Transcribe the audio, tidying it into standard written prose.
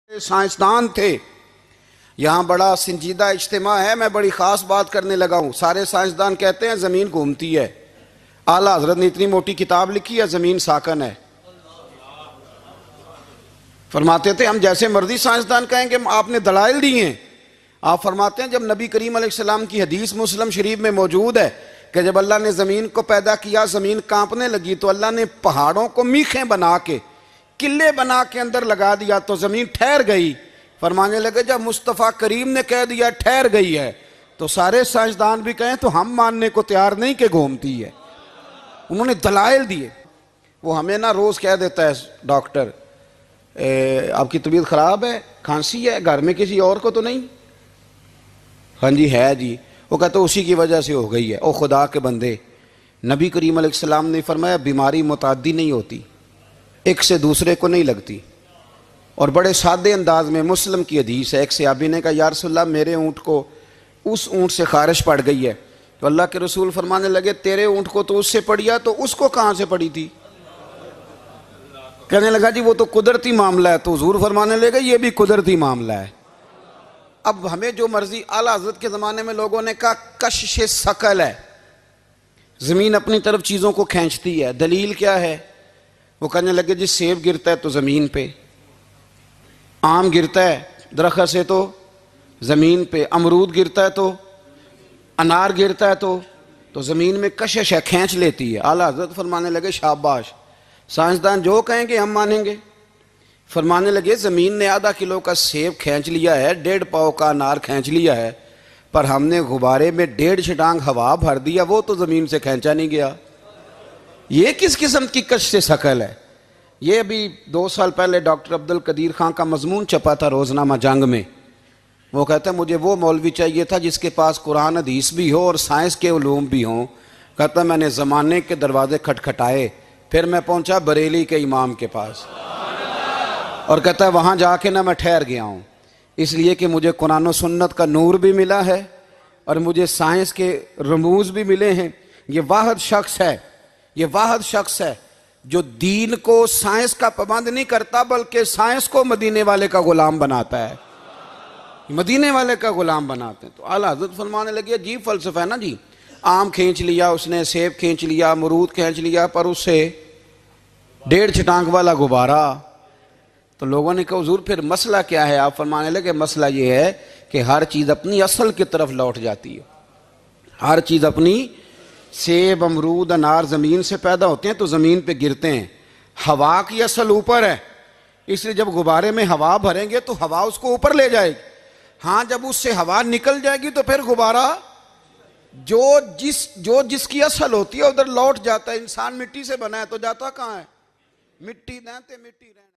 سائنسدان تھے. یہاں بڑا سنجیدہ اجتماع ہے، میں بڑی خاص بات کرنے لگا ہوں. سارے سائنسدان کہتے ہیں زمین گھومتی ہے. اعلیٰ حضرت نے اتنی موٹی کتاب لکھی ہے زمین ساکن ہے. فرماتے تھے ہم جیسے مرضی سائنسدان کہیں گے آپ نے دلائل دی ہیں. آپ فرماتے ہیں جب نبی کریم علیہ السلام کی حدیث مسلم شریف میں موجود ہے کہ جب اللہ نے زمین کو پیدا کیا زمین کانپنے لگی تو اللہ نے پہاڑوں کو میخیں بنا کے قلعے بنا کے اندر لگا دیا تو زمین ٹھہر گئی. فرمانے لگے جب مصطفیٰ کریم نے کہہ دیا ٹھہر گئی ہے تو سارے سائنسدان بھی کہیں تو ہم ماننے کو تیار نہیں کہ گھومتی ہے. انہوں نے دلائل دیے. وہ ہمیں نہ روز کہہ دیتا ہے ڈاکٹر آپ کی طبیعت خراب ہے، کھانسی ہے، گھر میں کسی اور کو تو نہیں؟ ہاں جی ہے جی. وہ کہتا اسی کی وجہ سے ہو گئی ہے. او خدا کے بندے، نبی کریم علیہ السلام نے فرمایا بیماری متعدی نہیں ہوتی، ایک سے دوسرے کو نہیں لگتی. اور بڑے سادے انداز میں مسلم کی حدیث ہے. ایک صحابی نے کہا یا رسول اللہ میرے اونٹ کو اس اونٹ سے خارش پڑ گئی ہے. تو اللہ کے رسول فرمانے لگے تیرے اونٹ کو تو اس سے پڑیا تو اس کو کہاں سے پڑی تھی؟ کہنے لگا جی وہ تو قدرتی معاملہ ہے. تو حضور فرمانے لگے یہ بھی قدرتی معاملہ ہے. اب ہمیں جو مرضی، اعلیٰ حضرت کے زمانے میں لوگوں نے کہا کشش ثقل ہے، زمین اپنی طرف چیزوں کو کھینچتی ہے. دلیل کیا ہے؟ وہ کہنے لگے جی سیب گرتا ہے تو زمین پہ، آم گرتا ہے درخت سے تو زمین پہ، امرود گرتا ہے تو انار گرتا ہے تو زمین میں کشش ہے، کھینچ لیتی ہے. اعلیٰ حضرت فرمانے لگے شاباش، سائنسدان جو کہیں گے ہم مانیں گے. فرمانے لگے زمین نے آدھا کلو کا سیب کھینچ لیا ہے، 1.5 پاؤ کا انار کھینچ لیا ہے، پر ہم نے غبارے میں 1.5 چھٹانگ ہوا بھر دیا، وہ تو زمین سے کھینچا نہیں گیا. یہ کس قسم کی کش سے ثقل ہے؟ یہ ابھی 2 سال پہلے ڈاکٹر عبدالقدیر خان کا مضمون چھپا تھا روزنامہ جنگ میں. وہ کہتا ہے مجھے وہ مولوی چاہیے تھا جس کے پاس قرآن حدیث بھی ہو اور سائنس کے علوم بھی ہوں. کہتا میں نے زمانے کے دروازے کھٹکھٹائے، پھر میں پہنچا بریلی کے امام کے پاس، اور کہتا ہے وہاں جا کے نہ میں ٹھہر گیا ہوں، اس لیے کہ مجھے قرآن و سنت کا نور بھی ملا ہے اور مجھے سائنس کے رموز بھی ملے ہیں. یہ واحد شخص ہے جو دین کو سائنس کا پابند نہیں کرتا بلکہ سائنس کو مدینے والے کا غلام بناتا ہے. مدینے والے کا غلام بناتے ہیں. تو اعلیٰ حضرت فرمانے لگے عجیب فلسفہ ہے نا جی، آم کھینچ لیا اس نے، سیب کھینچ لیا، امرود کھینچ لیا، پر اس سے 1.5 چھٹانگ والا غبارہ. تو لوگوں نے کہا حضور پھر مسئلہ کیا ہے؟ آپ فرمانے لگے مسئلہ یہ ہے کہ ہر چیز اپنی اصل کی طرف لوٹ جاتی ہے. ہر چیز اپنی، سیب امرود انار زمین سے پیدا ہوتے ہیں تو زمین پہ گرتے ہیں. ہوا کی اصل اوپر ہے، اس لیے جب غبارے میں ہوا بھریں گے تو ہوا اس کو اوپر لے جائے گی. ہاں جب اس سے ہوا نکل جائے گی تو پھر غبارہ جو جس کی اصل ہوتی ہے ادھر لوٹ جاتا ہے. انسان مٹی سے بنا ہے تو جاتا کہاں ہے؟ مٹی نہ تے مٹی رہنا.